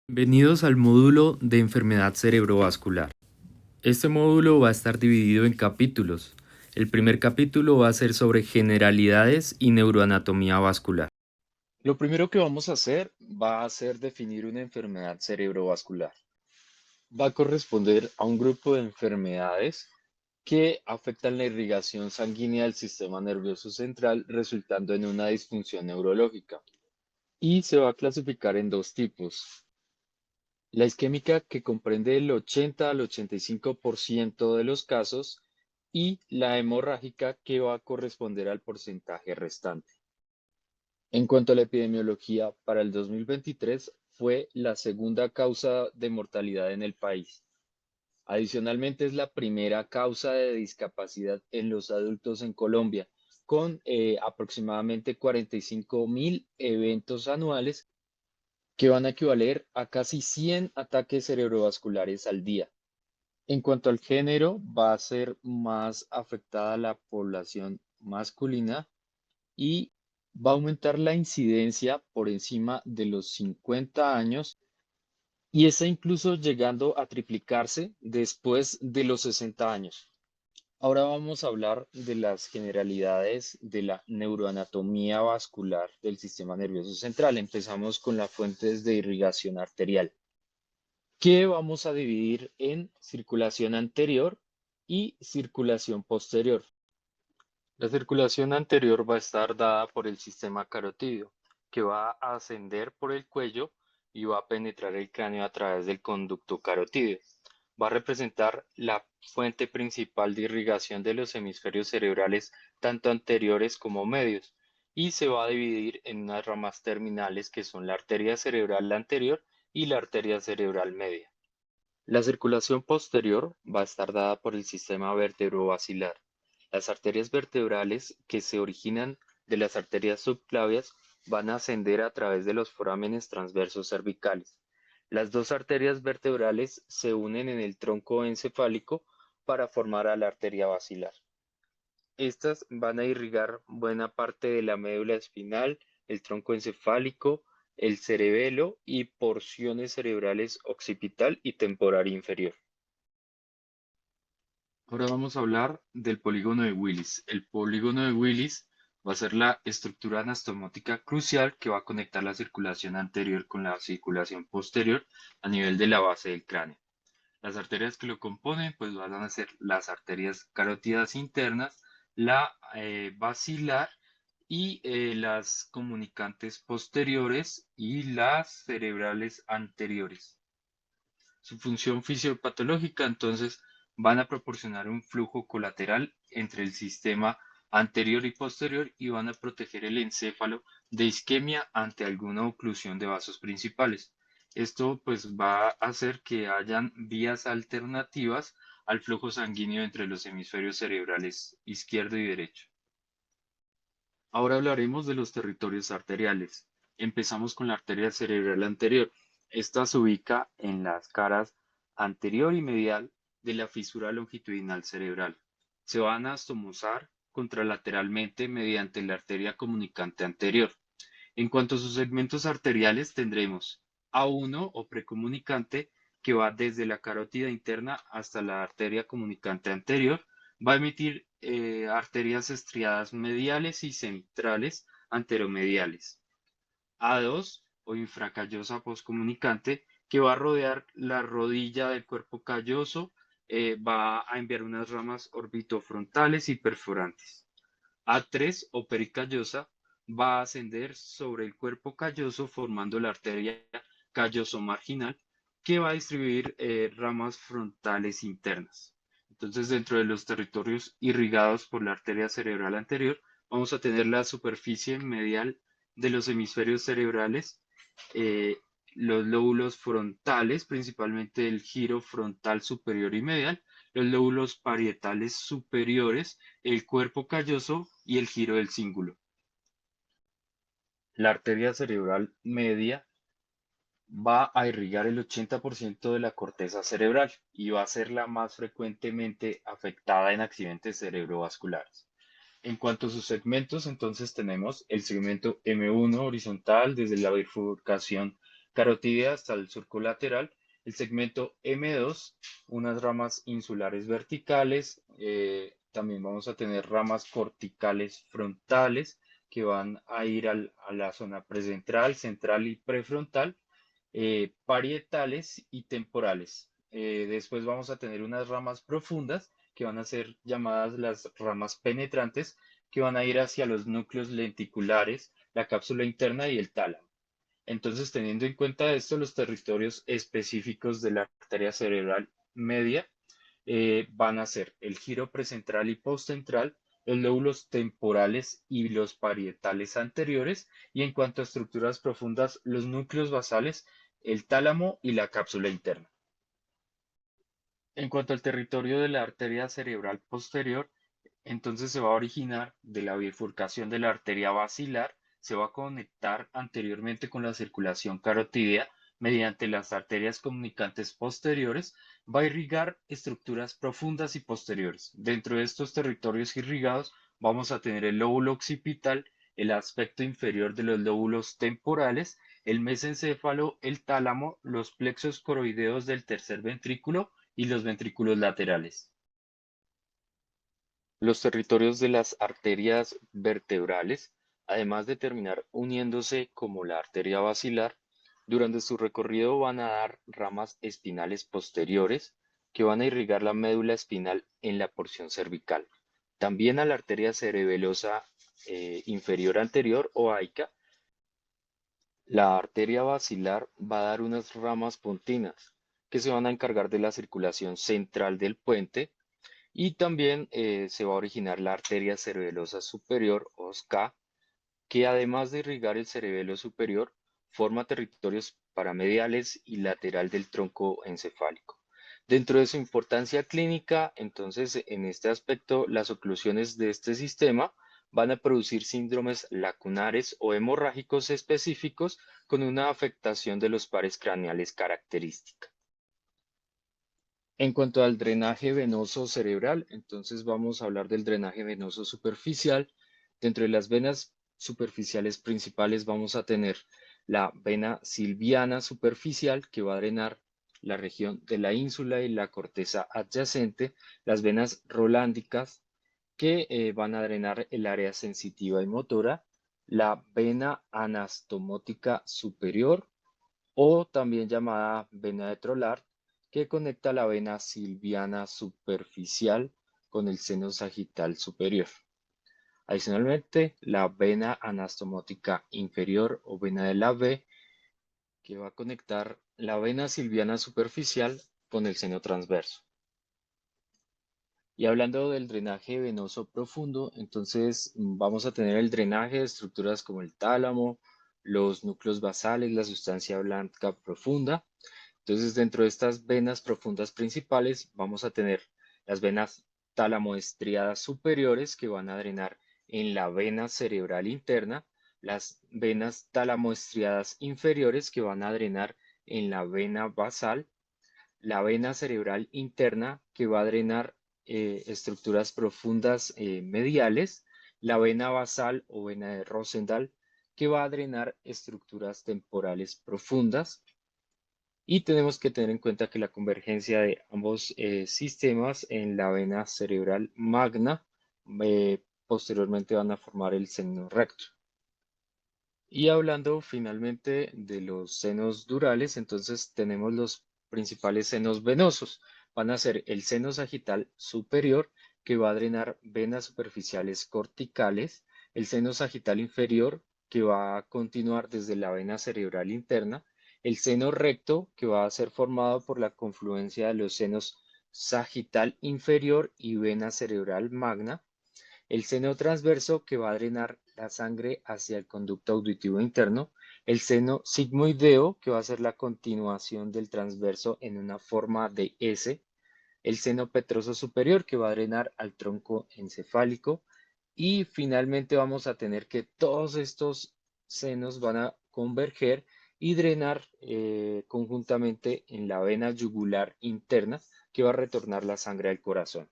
Bienvenidos al módulo de enfermedad cerebrovascular. Este módulo va a estar dividido en capítulos. El primer capítulo va a ser sobre generalidades y neuroanatomía vascular. Lo primero que vamos a hacer va a ser definir una enfermedad cerebrovascular. Va a corresponder a un grupo de enfermedades que afectan la irrigación sanguínea del sistema nervioso central, resultando en una disfunción neurológica. Y se va a clasificar en dos tipos. La isquémica, que comprende el 80 al 85% de los casos, y la hemorrágica, que va a corresponder al porcentaje restante. En cuanto a la epidemiología, para el 2023 fue la segunda causa de mortalidad en el país. Adicionalmente, es la primera causa de discapacidad en los adultos en Colombia, con aproximadamente 45.000 eventos anuales que van a equivaler a casi 100 ataques cerebrovasculares al día. En cuanto al género, va a ser más afectada la población masculina y va a aumentar la incidencia por encima de los 50 años y está incluso llegando a triplicarse después de los 60 años. Ahora vamos a hablar de las generalidades de la neuroanatomía vascular del sistema nervioso central. Empezamos con las fuentes de irrigación arterial, que vamos a dividir en circulación anterior y circulación posterior. La circulación anterior va a estar dada por el sistema carotídeo, que va a ascender por el cuello y va a penetrar el cráneo a través del conducto carotídeo. Va a representar la fuente principal de irrigación de los hemisferios cerebrales, tanto anteriores como medios, y se va a dividir en unas ramas terminales que son la arteria cerebral anterior y la arteria cerebral media. La circulación posterior va a estar dada por el sistema vertebrovascular. Las arterias vertebrales que se originan de las arterias subclavias van a ascender a través de los forámenes transversos cervicales. Las dos arterias vertebrales se unen en el tronco encefálico para formar a la arteria basilar. Estas van a irrigar buena parte de la médula espinal, el tronco encefálico, el cerebelo y porciones cerebrales occipital y temporal inferior. Ahora vamos a hablar del polígono de Willis. El polígono de Willis va a ser la estructura anastomotica crucial que va a conectar la circulación anterior con la circulación posterior a nivel de la base del cráneo. Las arterias que lo componen pues van a ser las arterias carótidas internas, la basilar y las comunicantes posteriores y las cerebrales anteriores. Su función fisiopatológica, entonces, van a proporcionar un flujo colateral entre el sistema anterior y posterior y van a proteger el encéfalo de isquemia ante alguna oclusión de vasos principales. Esto pues va a hacer que hayan vías alternativas al flujo sanguíneo entre los hemisferios cerebrales izquierdo y derecho. Ahora hablaremos de los territorios arteriales. Empezamos con la arteria cerebral anterior. Esta se ubica en las caras anterior y medial de la fisura longitudinal cerebral. Se va a anastomosar contralateralmente mediante la arteria comunicante anterior. En cuanto a sus segmentos arteriales, tendremos A1 o precomunicante, que va desde la carótida interna hasta la arteria comunicante anterior. Va a emitir arterias estriadas mediales y centrales anteromediales. A2 o infracallosa poscomunicante, que va a rodear la rodilla del cuerpo calloso, va a enviar unas ramas orbitofrontales y perforantes. A3 o pericallosa va a ascender sobre el cuerpo calloso formando la arteria calloso-marginal, que va a distribuir ramas frontales internas. Entonces, dentro de los territorios irrigados por la arteria cerebral anterior, vamos a tener la superficie medial de los hemisferios cerebrales, eh, los lóbulos frontales, principalmente el giro frontal superior y medial, los lóbulos parietales superiores, el cuerpo calloso y el giro del cíngulo. La arteria cerebral media va a irrigar el 80% de la corteza cerebral y va a ser la más frecuentemente afectada en accidentes cerebrovasculares. En cuanto a sus segmentos, entonces tenemos el segmento M1 horizontal desde la bifurcación carotídea hasta el surco lateral, el segmento M2, unas ramas insulares verticales, también vamos a tener ramas corticales frontales que van a ir a la zona presentral, central y prefrontal, parietales y temporales. Después vamos a tener unas ramas profundas que van a ser llamadas las ramas penetrantes, que van a ir hacia los núcleos lenticulares, la cápsula interna y el tálamo. Entonces, teniendo en cuenta esto, los territorios específicos de la arteria cerebral media van a ser el giro precentral y postcentral, los lóbulos temporales y los parietales anteriores, y en cuanto a estructuras profundas, los núcleos basales, el tálamo y la cápsula interna. En cuanto al territorio de la arteria cerebral posterior, entonces se va a originar de la bifurcación de la arteria basilar, se va a conectar anteriormente con la circulación carotídea mediante las arterias comunicantes posteriores, va a irrigar estructuras profundas y posteriores. Dentro de estos territorios irrigados vamos a tener el lóbulo occipital, el aspecto inferior de los lóbulos temporales, el mesencéfalo, el tálamo, los plexos coroideos del tercer ventrículo y los ventrículos laterales. Los territorios de las arterias vertebrales, además de terminar uniéndose como la arteria basilar, durante su recorrido van a dar ramas espinales posteriores que van a irrigar la médula espinal en la porción cervical. También a la arteria cerebelosa inferior anterior o AICA, la arteria basilar va a dar unas ramas pontinas que se van a encargar de la circulación central del puente y también se va a originar la arteria cerebelosa superior, o SCA, que además de irrigar el cerebelo superior, forma territorios paramediales y lateral del tronco encefálico. Dentro de su importancia clínica, entonces, en este aspecto, las oclusiones de este sistema van a producir síndromes lacunares o hemorrágicos específicos con una afectación de los pares craneales característica. En cuanto al drenaje venoso cerebral, entonces vamos a hablar del drenaje venoso superficial. Dentro de las venas superficiales principales vamos a tener la vena silviana superficial que va a drenar la región de la ínsula y la corteza adyacente, las venas rolándicas que van a drenar el área sensitiva y motora, la vena anastomótica superior o también llamada vena de Trollard, que conecta la vena silviana superficial con el seno sagital superior. Adicionalmente, la vena anastomótica inferior o vena de la V, que va a conectar la vena silviana superficial con el seno transverso. Y hablando del drenaje venoso profundo, entonces vamos a tener el drenaje de estructuras como el tálamo, los núcleos basales, la sustancia blanca profunda. Entonces, dentro de estas venas profundas principales, vamos a tener las venas tálamo-estriadas superiores que van a drenar en la vena cerebral interna, las venas tálamo-estriadas inferiores que van a drenar en la vena basal, la vena cerebral interna que va a drenar estructuras profundas mediales, la vena basal o vena de Rosendahl que va a drenar estructuras temporales profundas. Y tenemos que tener en cuenta que la convergencia de ambos sistemas en la vena cerebral magna posteriormente van a formar el seno recto. Y hablando finalmente de los senos durales, entonces tenemos los principales senos venosos. Van a ser el seno sagital superior, que va a drenar venas superficiales corticales, el seno sagital inferior, que va a continuar desde la vena cerebral interna, el seno recto, que va a ser formado por la confluencia de los senos sagital inferior y vena cerebral magna, el seno transverso que va a drenar la sangre hacia el conducto auditivo interno, el seno sigmoideo que va a ser la continuación del transverso en una forma de S, el seno petroso superior que va a drenar al tronco encefálico y finalmente vamos a tener que todos estos senos van a converger y drenar conjuntamente en la vena yugular interna que va a retornar la sangre al corazón.